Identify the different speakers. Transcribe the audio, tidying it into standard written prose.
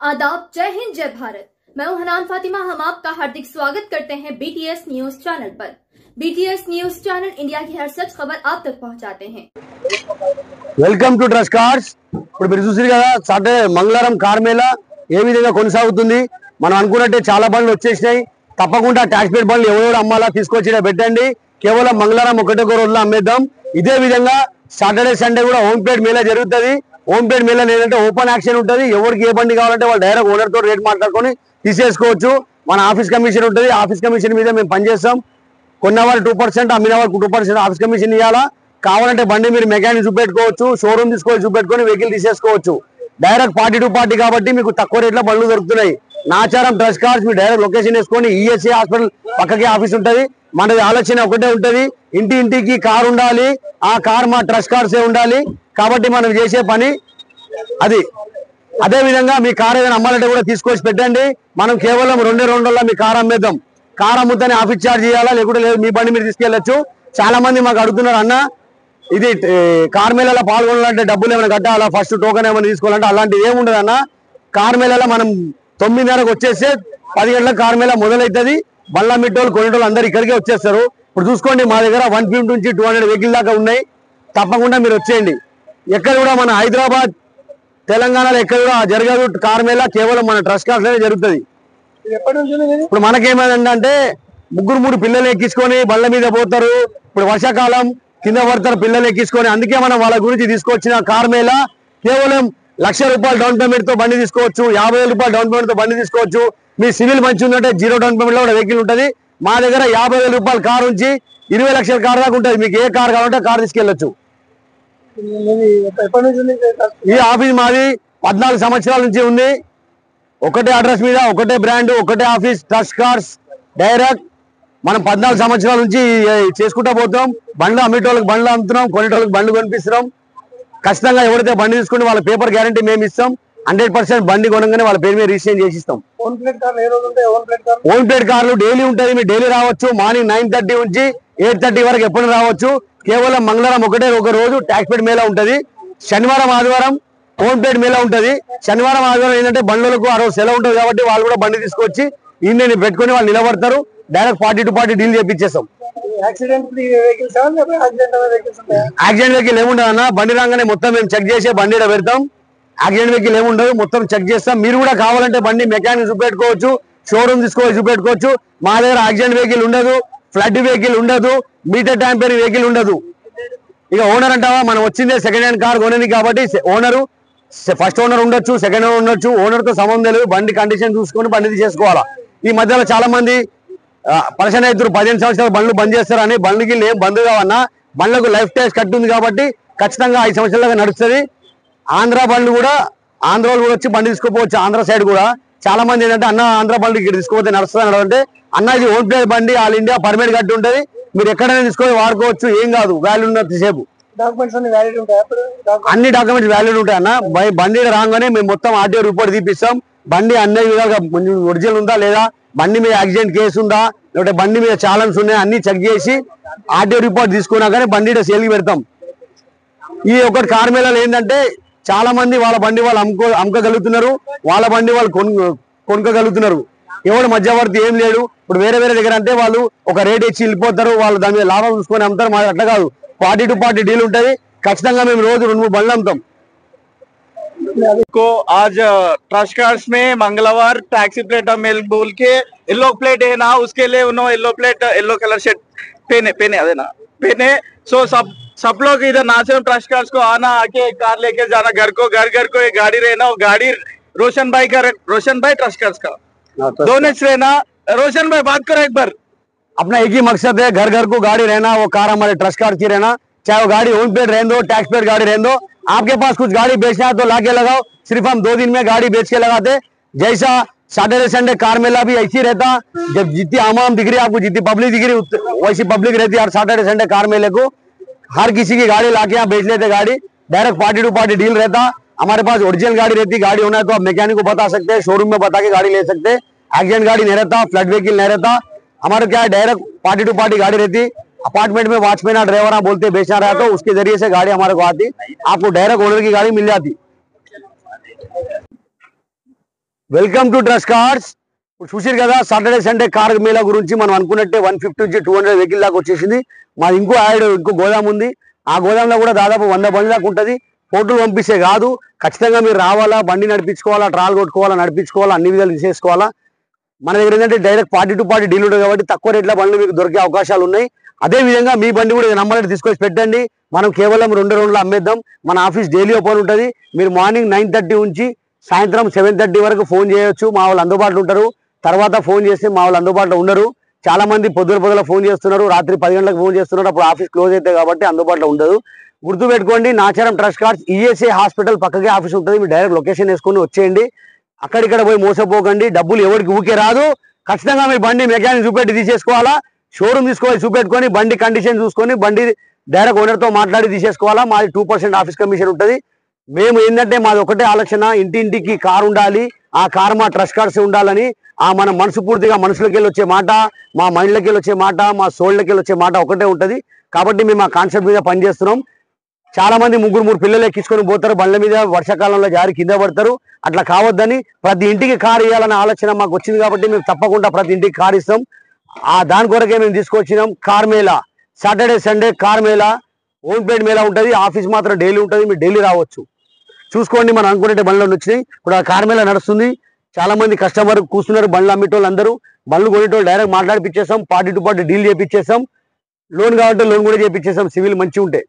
Speaker 1: आदाब, जय हिंद, जय भारत। मैं हूं हनान फातिमा। हम आपका हार्दिक स्वागत करते हैं बीटीएस न्यूज चैनल पर। बीटीएस न्यूज चैनल इंडिया की हर सच खबर आप तक पहुंचाते हैं।
Speaker 2: Welcome to trust cars. ఇప్పుడు మీరు చూసారు కదా సాటర్డే మంగళవారం కార్ మేళా ఏ విధంగా కొనసాగుతుంది। మనం అనుకున్నట్టే చాలా బండ్లు వచ్చేసినాయి। తప్పకుండా ట్యాక్స్ పేడ్ బండ్లు ఎవరెవరు అమ్మాలా తీసుకొచ్చి పెట్టండి। కేవలం మంగళవారం ఒకటో రోజులో అమ్మేద్దాం। ఇదే విధంగా సాటర్డే సండే కూడా హోమ్ పేడ్ మేళా జరుగుతుంది। హోమ్ పేడ్ మేళా ఏంటంటే ఓపెన్ యాక్షన్ ఉంటుంది। ఎవరికి ఏ బండి కావాలంటే వాళ్ళు డైరెక్ట్ ఓనర్ తో రేట్ మాట్లాడుకొని తీసేసుకోవచ్చు। మన ఆఫీస్ కమిషన్ ఉంటుంది। ఆఫీస్ కమిషన్ మీద మేము పనిచేస్తాం। కొన్న వాళ్ళు 2%, అమ్మిన వాళ్ళు 2% ఆఫీస్ కమిషన్ ఇవ్వాలా। కావాలంటే బండి మీరు మెకానిక్ చూపెట్టుకోవచ్చు, షోరూమ్ తీసుకొని చూపెట్టుకొని వెహికల్ తీసేసుకోవచ్చు। డైరెక్ట్ పార్టీ టు పార్టీ కాబట్టి మీకు తక్కువ రేట్లో బండ్లు దొరుకుతున్నాయి। నాచారం ట్రస్ట్ కార్స్ మీ డైరెక్ట్ లొకేషన్ వేసుకొని ఈఎస్ఐ హాస్పిటల్ పక్కకి ఆఫీస్ ఉంటుంది। మనది ఆలోచన ఒకటే ఉంటుంది, ఇంటింటికి కార్ ఉండాలి, ఆ కార్ మా ట్రస్ట్ కార్సే ఉండాలి। కాబట్టి మనం చేసే పని అది। అదే విధంగా మీ కార్ ఏదైనా అమ్మాలంటే కూడా తీసుకొచ్చి పెట్టండి। మనం కేవలం 2 మీ కార్ అమ్మేద్దాం। కార్ అమ్ముతానే ఆఫీస్ ఛార్జ్ చేయాలా, లేకుంటే లేదు మీ బండి మీరు తీసుకెళ్లొచ్చు। చాలా మంది మాకు అడుగుతున్నారు, అన్న ఇది కార్ మేళాలో పాల్గొనాలంటే డబ్బులు ఏమైనా కట్టాలా, ఫస్ట్ టోకెన్ ఏమైనా తీసుకోవాలంటే అలాంటివి ఏముండదు అన్న। కార్ మేళాలో మనం 9:30కు వచ్చేస్తే 10 గంటలకు కార్ మేళా మొదలవుతుంది। బళ్ళ మిట్టోళ్ళు కొనేటోళ్ళు అందరు ఇక్కడికే వచ్చేస్తారు। ఇప్పుడు చూసుకోండి, మా దగ్గర 150 నుంచి 200 వెహికల్ దాకా ఉన్నాయి। తప్పకుండా మీరు వచ్చేయండి। ఎక్కడ కూడా మన హైదరాబాద్ తెలంగాణలో ఎక్కడ కూడా జరగదు కార్ మేళా, కేవలం మన ట్రస్ట్ కార్స్ లోనే జరుగుతుంది। ఇప్పుడు మనకేమైందంటే 3 పిల్లలు ఎక్కించుకొని బళ్ళ మీద పోతారు। ఇప్పుడు వర్షాకాలం కింద పడతారు పిల్లలు ఎక్కించుకొని, అందుకే మనం వాళ్ళ గురించి తీసుకొచ్చిన కార్ మేళా। కేవలం ₹1,00,000 డౌన్ పేమెంట్ తో బండి తీసుకోవచ్చు, ₹50,000 డౌన్ పేమెంట్ తో బండి తీసుకోవచ్చు। మీ సివిల్ మంచి ఉందంటే 0 డౌన్ పేమెంట్ లో కూడా వెహికల్ ఉంటుంది। మా దగ్గర ₹50,000 కార్ నుంచి 20 లక్షల కార్ దాకా ఉంటుంది। మీకు ఏ కార్ కావాలంటే కార్ తీసుకెళ్లొచ్చు। ఈ ఆఫీస్ మాది 14 సంవత్సరాల నుంచి ఉంది। ఒకటే అడ్రస్ మీద, ఒకటే బ్రాండ్, ఒకటే ఆఫీస్, ట్రస్ట్ కార్స్ డైరెక్ట్। మనం 14 సంవత్సరాల నుంచి చేసుకుంటా పోతాం। బండ్లు అమ్మేటోళ్ళకి బండ్లు అమ్ముతున్నాం, కొనేటోళ్ళకి బండ్లు కొనిపిస్తున్నాం। ఖచ్చితంగా ఎవరైతే బండి తీసుకుంటే వాళ్ళ పేపర్ గ్యారంటీ మేము ఇస్తాం। 100% బండి కొనగానే వాళ్ళ పేరు మీద రిజిస్ట్రేషన్ చేసి ఇస్తాం। ఓన్ ప్లేట్ కార్లు డైలీ ఉంటుంది, మీరు డైలీ రావచ్చు। మార్నింగ్ 9:30 నుంచి 8:30 వరకు ఎప్పుడు రావచ్చు। కేవలం మంగళవారం ఒకటే ఒక రోజు ట్యాక్స్ పేడ్ మేళా ఉంటుంది। శనివారం ఆదివారం ఓన్ ప్లేట్ మేళా ఉంటుంది। శనివారం ఆదివారం ఏంటంటే బండ్లకు ఆ రోజు సెలవు ఉంటుంది కాబట్టి వాళ్ళు కూడా బండి తీసుకొచ్చి ఈయన పెట్టుకొని వాళ్ళు నిలబడతారు। Direct party to party deal చేపించేస్తాం। యాక్సిడెంట్ వెహికల్ ఏముండదు అన్న, బండి రాగానే మొత్తం మేము చెక్ చేసే బండి పెడతాం। యాక్సిడెంట్ వెహికల్ ఏముండదు, మొత్తం చెక్ చేస్తాం। మీరు కూడా కావాలంటే బండి మెకానిక్ చూపెట్టుకోవచ్చు, షోరూమ్ తీసుకొని చూపెట్టుకోవచ్చు। మా దగ్గర యాక్సిడెంట్ వెహికల్ ఉండదు, ఫ్లడ్ వెహికల్ ఉండదు, మీటర్ ట్యాంపర్ వెహికల్ ఉండదు। ఇక ఓనర్ అంటావా, మనం వచ్చిందే సెకండ్ హ్యాండ్ కార్ కొనేది కాబట్టి ఓనరు ఫస్ట్ ఓనర్ ఉండొచ్చు, సెకండ్ ఓనర్ ఉండొచ్చు, ఓనర్ తో సంబంధం లేదు। బండి కండిషన్ చూసుకొని బండి చేసుకోవాలా। ఈ మధ్యలో చాలా మంది పరిశ్రమ అవుతారు, 15 సంవత్సరాలు బండ్లు బంద్ చేస్తారని। బండ్లకి ఏం బంద్ కావన్నా, బండ్లకు లైఫ్ ట్యాక్స్ కట్టుంది కాబట్టి ఖచ్చితంగా 5 సంవత్సరాలుగా నడుస్తుంది। ఆంధ్ర బండ్లు కూడా, ఆంధ్ర వాళ్ళు కూడా వచ్చి బండి తీసుకోపోవచ్చు। ఆంధ్ర సైడ్ కూడా చాలా మంది ఏంటంటే అన్న ఆంధ్ర బండ్లు ఇక్కడ తీసుకోపోతే నడుస్తుంది అంటే, అన్న ఇది ఓన్ ప్లేట్ బండి, ఆల్ ఇండియా పర్మిట్ కట్టి ఉంటుంది, మీరు ఎక్కడైనా తీసుకొని వాడుకోవచ్చు, ఏం కాదు, వాల్యూ ఉన్నంత సేపు అన్ని డాక్యుమెంట్స్ వ్యాలిడ్ ఉంటాయి అన్న। బండి రాగానే మేము మొత్తం ఆర్టీఓ రిపోర్ట్ తీపిస్తాం। బండి అన్ని విధాలుగా ఒరిజినల్ ఉందా లేదా, బండి మీద యాక్సిడెంట్ కేసు ఉందా, లేకపోతే బండి మీద ఛాలెంజ్ ఉన్నాయి, అన్ని చెక్ చేసి ఆర్టీఓ రిపోర్ట్ తీసుకున్నాకనే బండి సేల్కి పెడతాం। ఈ ఒకటి కార్ మేళాలు ఏంటంటే చాలా మంది వాళ్ళ బండి వాళ్ళు అమ్మకగలుగుతున్నారు, వాళ్ళ బండి వాళ్ళు కొనుక్కోగలుగుతున్నారు। ఎవడు మధ్యవర్తి ఏం లేడు। ఇప్పుడు వేరే దగ్గర అంటే వాళ్ళు ఒక రేట్ ఇచ్చి వెళ్ళిపోతారు, వాళ్ళు దాని మీద లాభం చూసుకొని అమ్ముతారు। మాది అట్లా కాదు, పార్టీ టు పార్టీ డీల్ ఉంటుంది। ఖచ్చితంగా మేము రోజు 2-3 బండ్లు అమ్ముతాం।
Speaker 3: को आज ट्रस्ट कार्स में मंगलवार टैक्सी प्लेट मेल बोल के येलो प्लेट है ना, उसके लिए उन्होंने yellow plate yellow colour shirt पहने अदे ना पहने। सो सब लोग इधर नाचरम ट्रस्ट कार्स को आना, आके कार लेके जाना घर को एक गाड़ी रहना। वो गाड़ी रोशन भाई ट्रस्ट कार्स का दोनों रहना। रोशन भाई बात करो एक बार।
Speaker 2: अपना एक ही मकसद है, घर को गाड़ी रहना, वो कार हमारे ट्रस्ट कार्स की रहना। चाहे वो गाड़ी ओन प्लेट रहने दो, टैक्स प्लेट गाड़ी रहने दो। आपके पास कुछ गाड़ी बेचना है तो लाके लगाओ। सिर्फ हम 2 दिन में गाड़ी बेच के लगाते। जैसा सैटरडे संडे कार मेला भी ऐसी रहता, जब जितनी आवाम दिख रही आपको, जितनी पब्लिक दिख रही वैसी पब्लिक रहती है। हर सैटरडे संडे कार मेले को हर किसी की गाड़ी लाके यहाँ बेच लेते। गाड़ी direct party to party deal रहता। हमारे पास ओरिजिनल गाड़ी रहती। गाड़ी होना है तो आप मैकेनिक को बता सकते हैं, शोरूम में बता के गाड़ी ले सकते। एक्सीडेंट गाड़ी नहीं रहता, फ्लड व्हीकल नहीं रहता। हमारे क्या है, डायरेक्ट पार्टी टू पार्टी गाड़ी रहती। अपार्टमेंट में वॉचमैन या ड्राइवर बोलते बेचना रहा तो उसके जरिए से गाड़ी हमारे को आती, आपको डायरेक्ट ओनर की गाड़ी मिल जाती। Welcome to dress cars. ఇప్పుడు చూసారు కదా సాటర్డే సండే కార్ మేళా గురించి మనం అనుకున్నట్టే 150 నుంచి 200 వెహికల్ దాకా వచ్చేసింది. మాది ఇంకో గోదాం ఉంది. ఆ గోదాంలో కూడా దాదాపు 100 బండి దాకా ఉంటుంది. ఫోటోలు పంపిస్తే కాదు, ఖచ్చితంగా మీరు రావాలా, బండి నడిపించుకోవాలా, ట్రాల్ కొట్టుకోవాలా, నడిపించుకోవాలా, అన్ని విధాలు తీసేసుకోవాలా. మన దగ్గర ఏంటంటే direct party to party deal ఉంటుంది కాబట్టి తక్కువ రేట్ల బండ్లు మీకు దొరికే అవకాశాలు ఉన్నాయి. అదే విధంగా మీ బండి కూడా నంబర్ తీసుకొచ్చి పెట్టండి. మనం కేవలం 2 రోజుల్లో అమ్మేద్దాం. మన ఆఫీస్ డైలీ ఓపెన్ ఉంటుంది. మీరు మార్నింగ్ 9:30 నుంచి సాయంత్రం 7:30 వరకు ఫోన్ చేయొచ్చు. మా వాళ్ళు అందుబాటులో ఉంటారు. తర్వాత ఫోన్ చేస్తే మా వాళ్ళు అందుబాటులో ఉండరు. చాలా మంది పొద్దున ఫోన్ చేస్తున్నారు, రాత్రి 10 గంటలకు ఫోన్ చేస్తున్నారు. అప్పుడు ఆఫీస్ క్లోజ్ అవుతాయి కాబట్టి అందుబాటులో ఉండదు. గుర్తుపెట్టుకోండి, Nacharam trust cards ESA hospital పక్కకే ఆఫీస్ ఉంటుంది. మీరు డైరెక్ట్ లొకేషన్ వేసుకొని వచ్చేయండి. అక్కడిక్కడ పోయి మోసపోకండి. డబ్బులు ఎవరికి ఊకే రాదు. ఖచ్చితంగా మీ బండి మెకానిక్ చూపెట్టి తీసేసుకోవాలా. షోరూమ్ తీసుకోవాలి, చూపెట్టుకొని బండి కండిషన్ చూసుకొని బండి డైరెక్ట్ ఓనర్తో మాట్లాడి తీసేసుకోవాలా. మాది 2% ఆఫీస్ కమిషన్ ఉంటుంది. మేము ఏంటంటే మాది ఒకటే ఆలోచన, ఇంటింటికి కారు ఉండాలి, ఆ కారు మా ట్రస్ట్ కార్డ్స్ ఉండాలని. మన మనసు పూర్తిగా మనసులోకి వెళ్ళి వచ్చే మాట, మా మైండ్లోకి వెళ్ళి వచ్చే మాట, మా సోళ్ళకి వెళ్ళి వచ్చే మాట ఒకటే ఉంటుంది. కాబట్టి మేము ఆ కాన్సెప్ట్ మీద పనిచేస్తున్నాం. చాలా మంది 3 పిల్లలు ఎక్కించుకొని పోతారు బండ్ల మీద, వర్షాకాలంలో జారి కింద పడతారు. అట్లా కావద్దని ప్రతి ఇంటికి కారు ఇవ్వాలనే ఆలోచన మాకు వచ్చింది కాబట్టి మేము తప్పకుండా ప్రతి ఇంటికి కారు ఇస్తాం. దాని కొరకే మేము తీసుకొచ్చినాం car mela. Saturday Sunday car mela, ఓన్పేడ్ మేళా ఉంటుంది. ఆఫీస్ మాత్రం డైలీ ఉంటుంది. మీరు డైలీ రావచ్చు. చూసుకోండి, మనం అనుకునే బండ్లు వచ్చినాయి. ఇప్పుడు ఆ కార్ మేళా నడుస్తుంది. చాలా మంది కస్టమర్ కూర్చున్నారు. బండ్లు అమ్మేటోళ్ళు అందరూ, బండ్లు కొనేటోళ్ళు డైరెక్ట్ మాట్లాడిపించేస్తాం. పార్టీ టు పార్టీ డీల్ చేపించేస్తాం. లోన్ కావాలంటే లోన్ కూడా చేపించేస్తాం. సివిల్ మంచిగా ఉంటే.